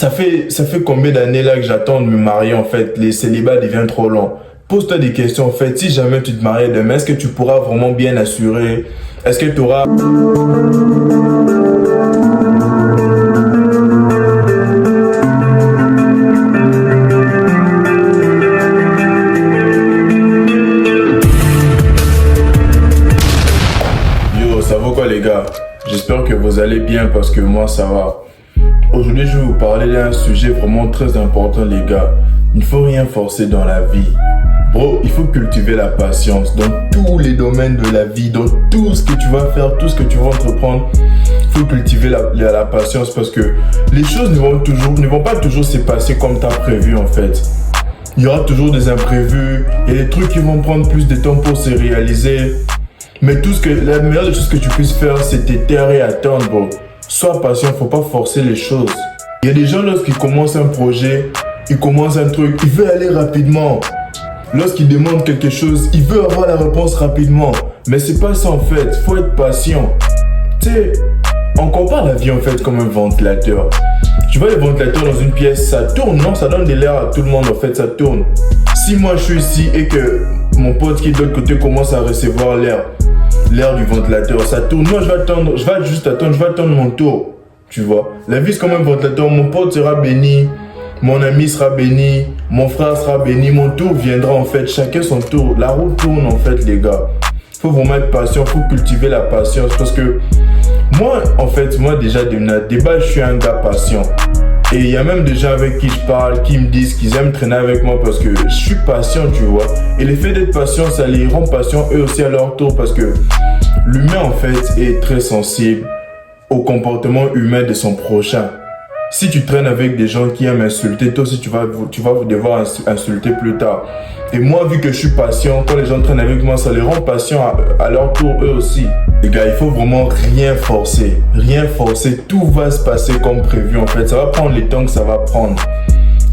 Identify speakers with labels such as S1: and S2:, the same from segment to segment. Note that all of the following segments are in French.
S1: Ça fait combien d'années là que j'attends de me marier en fait? Les célibats deviennent trop longs. Pose-toi des questions en fait. Si jamais tu te mariais demain, est-ce que tu pourras vraiment bien assurer? Est-ce que tu auras... Yo, ça vaut quoi les gars? J'espère que vous allez bien parce que moi ça va. Aujourd'hui, je vais vous parler d'un sujet vraiment très important les gars. Il ne faut rien forcer dans la vie. Bro, il faut cultiver la patience dans tous les domaines de la vie, dans tout ce que tu vas faire, tout ce que tu vas entreprendre. Il faut cultiver la patience parce que les choses ne vont pas toujours se passer comme tu as prévu en fait. Il y aura toujours des imprévus, il y a des trucs qui vont prendre plus de temps pour se réaliser. Mais la meilleure des choses que tu puisses faire, c'est te taire et attendre, bro. Sois patient, faut pas forcer les choses. Il y a des gens, lorsqu'ils commencent un projet, ils commencent un truc, ils veulent aller rapidement. Lorsqu'ils demandent quelque chose, ils veulent avoir la réponse rapidement. Mais c'est pas ça en fait, faut être patient. Tu sais, on compare la vie en fait comme un ventilateur. Tu vois le ventilateur dans une pièce, ça tourne, non? Ça donne de l'air à tout le monde en fait, ça tourne. Si moi je suis ici et que mon pote qui est de l'autre côté commence à recevoir l'air du ventilateur, ça tourne. Moi, je vais attendre mon tour. Tu vois, la vie c'est comme un ventilateur. Mon pote sera béni, mon ami sera béni, mon frère sera béni, mon tour viendra en fait. Chacun son tour. La roue tourne en fait, les gars. Faut vraiment être patient, faut cultiver la patience parce que moi déjà de base, je suis un gars patient. Et il y a même des gens avec qui je parle qui me disent qu'ils aiment traîner avec moi parce que je suis patient, tu vois. Et le fait d'être patient, ça les rend patients eux aussi à leur tour parce que l'humain en fait est très sensible au comportement humain de son prochain. Si tu traînes avec des gens qui aiment insulter, toi aussi tu vas devoir insulter plus tard. Et moi, vu que je suis patient, quand les gens traînent avec moi, ça les rend patients à leur tour eux aussi. Les gars, il faut vraiment rien forcer. Rien forcer, tout va se passer comme prévu en fait. Ça va prendre le temps que ça va prendre.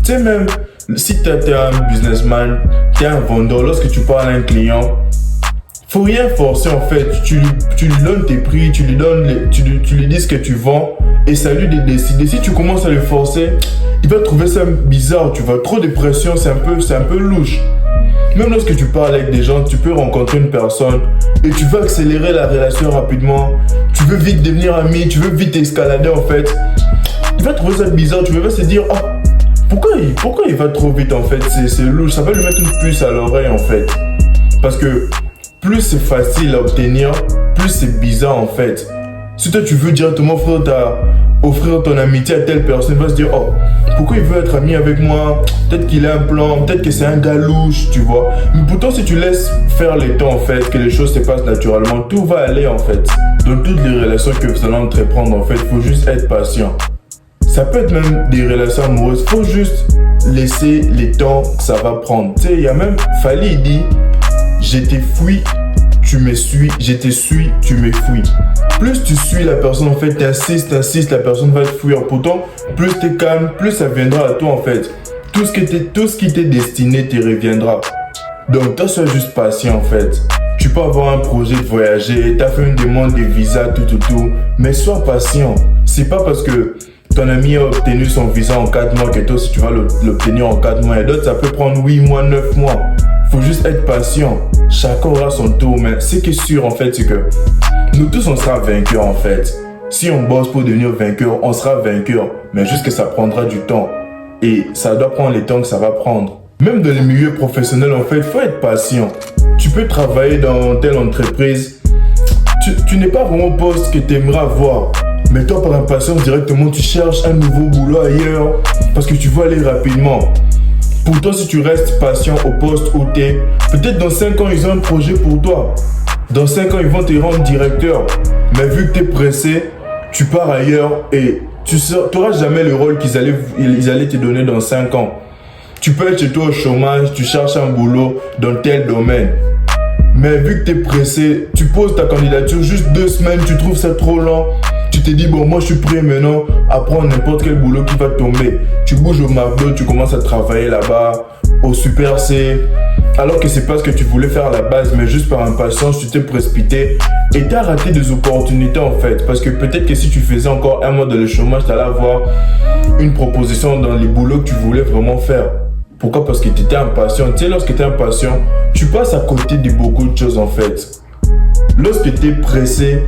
S1: Tu sais même, si tu es un businessman, tu es un vendeur, lorsque tu parles à un client, faut rien forcer en fait. Tu lui donnes tes prix, tu lui dis ce que tu vends et c'est à lui de décider. Si tu commences à le forcer, il va trouver ça bizarre, tu vois. Trop de pression, c'est un peu louche. Même lorsque tu parles avec des gens, tu peux rencontrer une personne et tu veux accélérer la relation rapidement. Tu veux vite devenir ami, tu veux vite escalader en fait. Il va trouver ça bizarre, tu vas se dire, oh, pourquoi il va trop vite en fait, c'est louche. Ça va lui mettre une puce à l'oreille en fait. Parce que plus c'est facile à obtenir, plus c'est bizarre en fait. Si toi tu veux directement offrir ton amitié à telle personne, il va se dire, oh, pourquoi il veut être ami avec moi? Peut-être qu'il a un plan, peut-être que c'est un gars louche, tu vois. Mais pourtant, si tu laisses faire les temps en fait, que les choses se passent naturellement, tout va aller en fait. Dans toutes les relations que vous allez entreprendre en fait, il faut juste être patient. Ça peut être même des relations amoureuses, il faut juste laisser les temps que ça va prendre. Tu sais, il y a même Fally, il dit, je t'ai fui, tu me suis, je te suis, tu me fuis. Plus tu suis la personne en fait, t'insistes, la personne va te fuir. Pourtant, plus t'es calme, plus ça viendra à toi en fait. Tout ce qui t'est destiné te reviendra. Donc toi, sois juste patient en fait. Tu peux avoir un projet de voyager, t'as fait une demande de visa, tout, mais sois patient. C'est pas parce que ton ami a obtenu son visa en 4 mois que toi aussi tu vas l'obtenir en 4 mois. Et d'autres, ça peut prendre 8 mois, 9 mois. Faut juste être patient. Chacun aura son tour, mais ce qui est sûr en fait, c'est que nous tous on sera vainqueurs en fait. Si on bosse pour devenir vainqueur, on sera vainqueur. Mais juste que ça prendra du temps. Et ça doit prendre le temps que ça va prendre. Même dans les milieux professionnels en fait, il faut être patient. Tu peux travailler dans telle entreprise. Tu n'es pas vraiment au poste que tu aimerais avoir. Mais toi par impatience directement, tu cherches un nouveau boulot ailleurs. Parce que tu veux aller rapidement. Pourtant, si tu restes patient au poste où tu es, peut-être dans 5 ans, ils ont un projet pour toi. Dans 5 ans, ils vont te rendre directeur. Mais vu que tu es pressé, tu pars ailleurs et tu n'auras jamais le rôle qu'ils allaient te donner dans 5 ans. Tu peux être chez toi au chômage, tu cherches un boulot dans tel domaine. Mais vu que tu es pressé, tu poses ta candidature juste 2 semaines, tu trouves ça trop lent. Tu te dis, bon, moi je suis prêt maintenant à prendre n'importe quel boulot qui va tomber. Tu bouges au McDo, tu commences à travailler là-bas, au Super C, alors que c'est pas ce que tu voulais faire à la base, mais juste par impatience, tu t'es précipité et t'as raté des opportunités en fait. Parce que peut-être que si tu faisais encore un mois de le chômage, t'allais avoir une proposition dans les boulots que tu voulais vraiment faire. Pourquoi? Parce que tu étais impatient. Tu sais, lorsque tu es impatient, tu passes à côté de beaucoup de choses en fait. Lorsque tu es pressé,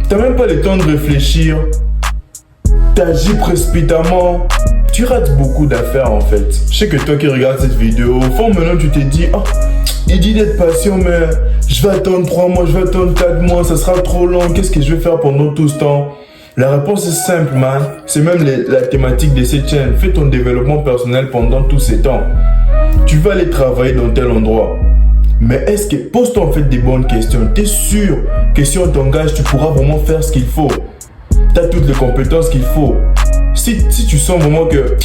S1: tu n'as même pas le temps de réfléchir. Tu agis précipitamment. Tu rates beaucoup d'affaires en fait. Je sais que toi qui regardes cette vidéo, au fond maintenant tu te dis, oh, il dit d'être patient, mais je vais attendre 3 mois, je vais attendre 4 mois, ça sera trop long. Qu'est-ce que je vais faire pendant tout ce temps? La réponse est simple, man. C'est même la thématique de cette chaîne. Fais ton développement personnel pendant tous ces temps. Tu vas aller travailler dans tel endroit. Mais est-ce que, pose-toi en fait des bonnes questions. Tu es sûr que si on t'engage, tu pourras vraiment faire ce qu'il faut? Tu as toutes les compétences qu'il faut. Si tu sens vraiment que,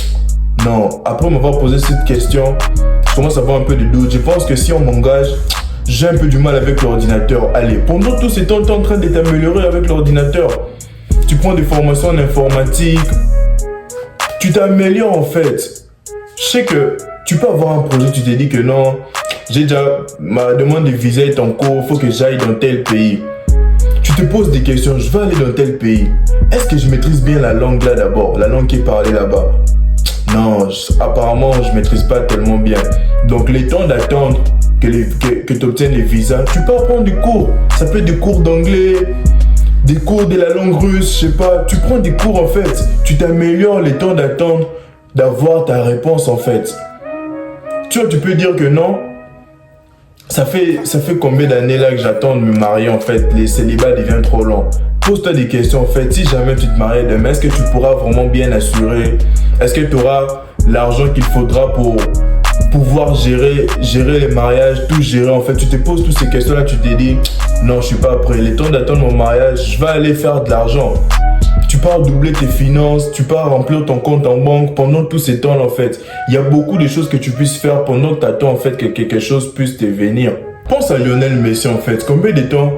S1: non, après m'avoir posé cette question, je commence à avoir un peu de doute. Je pense que si on m'engage, j'ai un peu du mal avec l'ordinateur. Allez, pendant tous ces temps, tu es en train de t'améliorer avec l'ordinateur. Tu prends des formations en informatique, tu t'améliores en fait. Je sais que tu peux avoir un projet, tu te dis que non, j'ai déjà, ma demande de visa est en cours, il faut que j'aille dans tel pays. Tu te poses des questions, je vais aller dans tel pays. Est-ce que je maîtrise bien la langue là d'abord, la langue qui est parlée là-bas? Non, apparemment je maîtrise pas tellement bien. Donc les temps d'attendre que tu obtiennes les visas, tu peux apprendre des cours. Ça peut être des cours d'anglais, des cours de la langue russe, je sais pas. Tu prends des cours en fait, tu t'améliores les temps d'attendre d'avoir ta réponse en fait. Tu vois, tu peux dire que non. Ça fait combien d'années là que j'attends de me marier en fait? Les célibats deviennent trop longs. Pose-toi des questions en fait. Si jamais tu te maries demain, est-ce que tu pourras vraiment bien assurer? Est-ce que tu auras l'argent qu'il faudra pour pouvoir gérer les mariages, tout gérer en fait? Tu te poses toutes ces questions là, tu te dis non, je suis pas prêt. Les temps d'attendre mon mariage, je vais aller faire de l'argent. Tu pars doubler tes finances, tu pars remplir ton compte en banque pendant tous ces temps-là en fait. Il y a beaucoup de choses que tu puisses faire pendant que tu attends en fait que quelque chose puisse te venir. Pense à Lionel Messi en fait. Combien de temps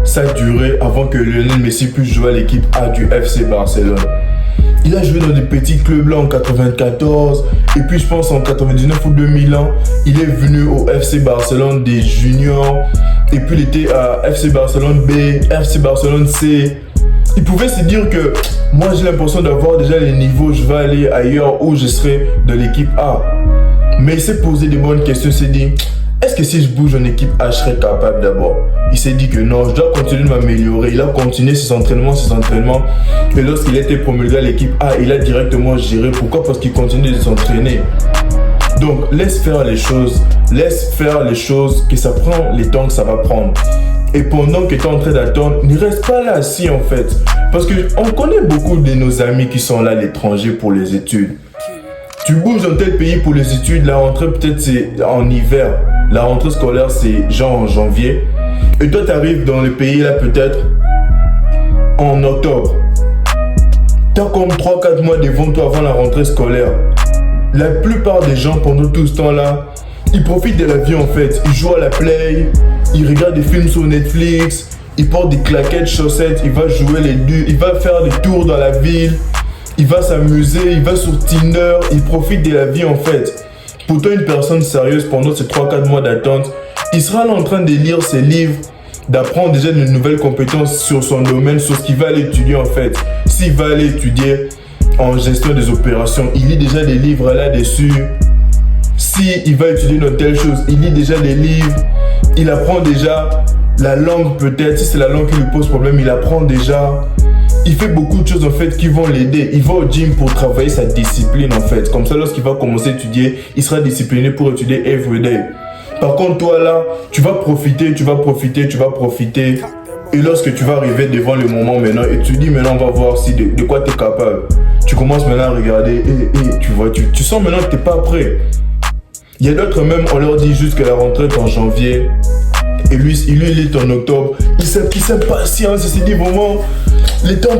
S1: ça a duré avant que Lionel Messi puisse jouer à l'équipe A du FC Barcelone? Il a joué dans des petits clubs là en 94 et puis je pense en 99 ou 2000 ans, il est venu au FC Barcelone des juniors et puis il était à FC Barcelone B, FC Barcelone C. Il pouvait se dire que moi j'ai l'impression d'avoir déjà les niveaux, je vais aller ailleurs où je serai de l'équipe A. Mais il s'est posé des bonnes questions, il s'est dit, est-ce que si je bouge en équipe A, je serai capable d'abord? Il s'est dit que non, je dois continuer de m'améliorer. Il a continué ses entraînements. Et lorsqu'il était promulgué à l'équipe A, il a directement géré. Pourquoi? Parce qu'il continue de s'entraîner. Donc, laisse faire les choses, que ça prend le temps que ça va prendre. Et pendant que tu es en train d'attendre, ne reste pas là assis en fait. Parce qu'on connaît beaucoup de nos amis qui sont là à l'étranger pour les études. Tu bouges dans tel pays pour les études, la rentrée peut-être c'est en hiver. La rentrée scolaire c'est genre en janvier. Et toi tu arrives dans le pays là peut-être en octobre. Tu as comme 3-4 mois devant toi avant la rentrée scolaire. La plupart des gens pendant tout ce temps là, ils profitent de la vie en fait. Ils jouent à la play, ils regardent des films sur Netflix, ils portent des claquettes, chaussettes, ils vont jouer il va faire des tours dans la ville, il va s'amuser, il va sur Tinder, il profite de la vie en fait. Pourtant une personne sérieuse pendant ces 3-4 mois d'attente, il sera là en train de lire ses livres, d'apprendre déjà de nouvelles compétences sur son domaine, sur ce qu'il va aller étudier en fait. S'il va aller étudier en gestion des opérations, il lit déjà des livres là-dessus. S'il va étudier dans telle chose, il lit déjà des livres. Il apprend déjà la langue peut-être. Si c'est la langue qui lui pose problème, il apprend déjà. Il fait beaucoup de choses en fait qui vont l'aider. Il va au gym pour travailler sa discipline en fait. Comme ça, lorsqu'il va commencer à étudier, il sera discipliné pour étudier everyday. Par contre, toi là, tu vas profiter. Et lorsque tu vas arriver devant le moment maintenant, et tu dis maintenant on va voir si de quoi tu es capable. Tu commences maintenant à regarder et tu vois, tu sens maintenant que tu n'es pas prêt. Il y a d'autres même, on leur dit juste que la rentrée est en janvier. Et lui, il est en octobre. Il s'impatience, il se dit vraiment, les temps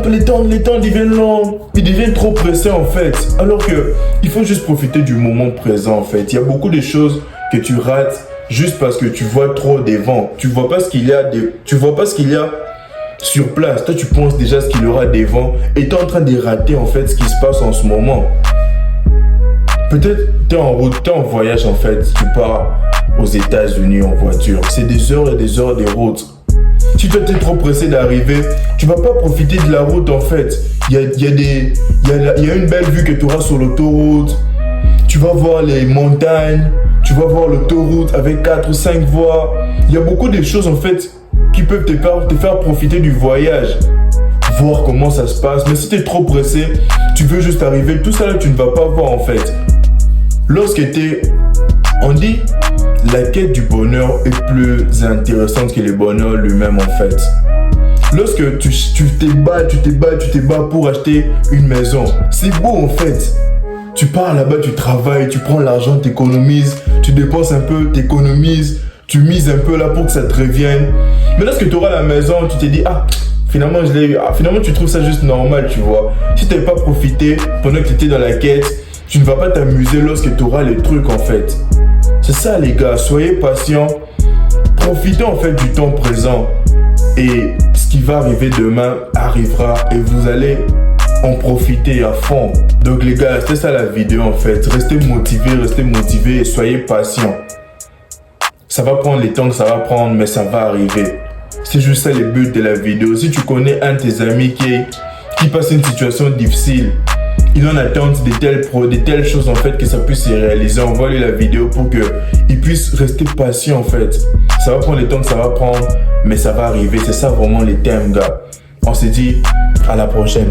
S1: deviennent longs. Ils deviennent trop pressés en fait. Alors que il faut juste profiter du moment présent en fait. Il y a beaucoup de choses que tu rates juste parce que tu vois trop devant. Tu vois pas ce qu'il y a sur place. Toi, tu penses déjà ce qu'il y aura devant et tu es en train de rater en fait ce qui se passe en ce moment. Peut-être tu es en route, tu es en voyage en fait, tu pars aux États-Unis en voiture. C'est des heures et des heures de route. Si toi tu es trop pressé d'arriver, tu vas pas profiter de la route en fait. Il y a une belle vue que tu auras sur l'autoroute. Tu vas voir les montagnes, tu vas voir l'autoroute avec 4 ou 5 voies. Il y a beaucoup de choses en fait qui peuvent te faire profiter du voyage. Voir comment ça se passe. Mais si tu es trop pressé, tu veux juste arriver, tout ça là tu ne vas pas voir en fait. On dit, la quête du bonheur est plus intéressante que le bonheur lui-même en fait. Lorsque tu te bats pour acheter une maison, c'est beau en fait. Tu pars là-bas, tu travailles, tu prends l'argent, tu économises, tu dépenses un peu, tu économises, tu mises un peu là pour que ça te revienne. Mais lorsque tu auras la maison, tu te dis, finalement tu trouves ça juste normal, tu vois. Si tu n'avais pas profité pendant que tu étais dans la quête, tu ne vas pas t'amuser lorsque tu auras les trucs en fait. C'est ça les gars, soyez patients, profitez en fait du temps présent et ce qui va arriver demain arrivera et vous allez en profiter à fond. Donc les gars, c'était ça la vidéo en fait. Restez motivés et soyez patients. Ça va prendre le temps que ça va prendre, mais ça va arriver. C'est juste ça le but de la vidéo. Si tu connais un de tes amis qui passe une situation difficile, il en attend de telles choses en fait que ça puisse se réaliser, envoie-lui la vidéo pour qu'il puisse rester patient en fait. Ça va prendre le temps que ça va prendre, mais ça va arriver. C'est ça vraiment les thèmes gars. On se dit à la prochaine.